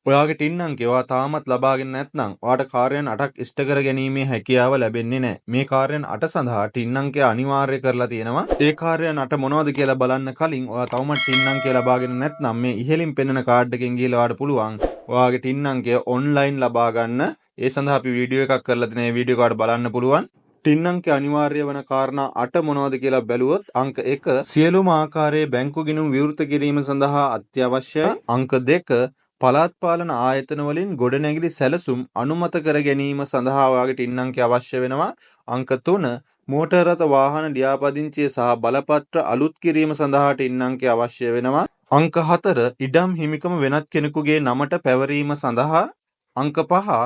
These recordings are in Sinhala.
ඔයාගේ ටින් අංකය ඔයා තාමත් ලබාගෙන නැත්නම් ඔයාට කාර්යයන් 8ක් ඉෂ්ට කර ගැනීමේ හැකියාව ලැබෙන්නේ නැහැ. මේ කාර්යයන් 8 සඳහා ටින් අංකය අනිවාර්ය කරලා තියෙනවා. ඒ කාර්යයන් 8 මොනවද කියලා බලන්න කලින් ඔයා තවමත් ටින් අංකය ලබාගෙන නැත්නම් මේ ඉහළින් පෙන්වන කාඩ් එකෙන් ගිහලා ඔයාට පුළුවන් ඔයාගේ ටින් අංකය ඔන්ලයින් ලබා ගන්න. ඒ සඳහා අපි වීඩියෝ එකක් කරලා තියෙනවා. මේ වීඩියෝ එක ඔයාට බලන්න පුළුවන්. ටින් අංකය අනිවාර්ය වන කාරණා 8 මොනවද කියලා බැලුවොත් අංක 1 සියලුම ආකාරයේ බැංකු ගිණුම් විවෘත කිරීම සඳහා අත්‍යවශ්‍යයි. අංක 2 පළාත් පාලන ආයතන වලින් ගොඩනැගිලි සැලසුම් අනුමත කර ගැනීම සඳහා ඔයාගේ ටින් අංකය අවශ්‍ය වෙනවා. අංක 3 මෝටර් රථ වාහන ලියාපදිංචිය සහ බලපත්‍ර අලුත් කිරීම සඳහා ටින් අංකය අවශ්‍ය වෙනවා. අංක 4 ඉඩම් හිමිකම වෙනත් කෙනෙකුගේ නමට පැවරීම සඳහා. අංක 5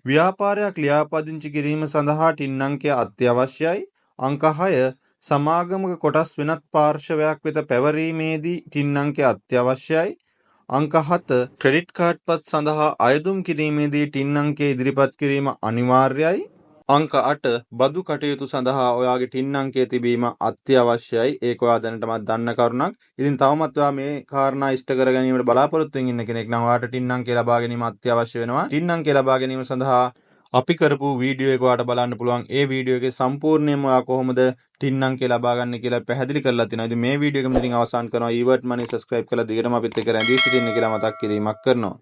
ව්‍යාපාරයක් ලියාපදිංචි කිරීම සඳහා ටින් අංකය අත්‍යවශ්‍යයි. අංක 6 සමාගමක කොටස් වෙනත් පාර්ශවයක් වෙත පැවරීමේදී ටින් අංකය අත්‍යවශ්‍යයි. අංක 7 ක්‍රෙඩිට් කාඩ් පත් සඳහා අයදුම් කිරීමේදී ටින් අංකය ඉදිරිපත් කිරීම අනිවාර්යයි. අංක 8 බදු කටයුතු සඳහා ඔයාගේ ටින් අංකය තිබීම අත්‍යවශ්‍යයි. ඒක ඔයා දැනටමත් දන්න කරුණක්. ඉතින් තවමත් ඔයා මේ කාරණා ඉෂ්ට කර ගැනීමට බලාපොරොත්තු වෙන කෙනෙක් නම් ඔයාට ටින් අංකය ලබා ගැනීම අත්‍යවශ්‍ය වෙනවා. ටින් අංකය ලබා ගැනීම සඳහා අපි කරපු වීඩියෝ එක ඔයාලට බලන්න පුළුවන්. ඒ වීඩියෝ එකේ සම්පූර්ණයෙන්ම ඔයා කොහොමද ටින් අංකය ලබා ගන්න කියලා පැහැදිලි කරලා තියෙනවා. ඉතින් මේ වීඩියෝ එක මෙතනින් අවසන් කරනවා. ඊවර්ට් මනි සබ්ස්ක්‍රයිබ් කරලා දිගටම අපිත් එක්ක රැඳී සිටින්න කියලා මතක් කිරීමක් කරනවා.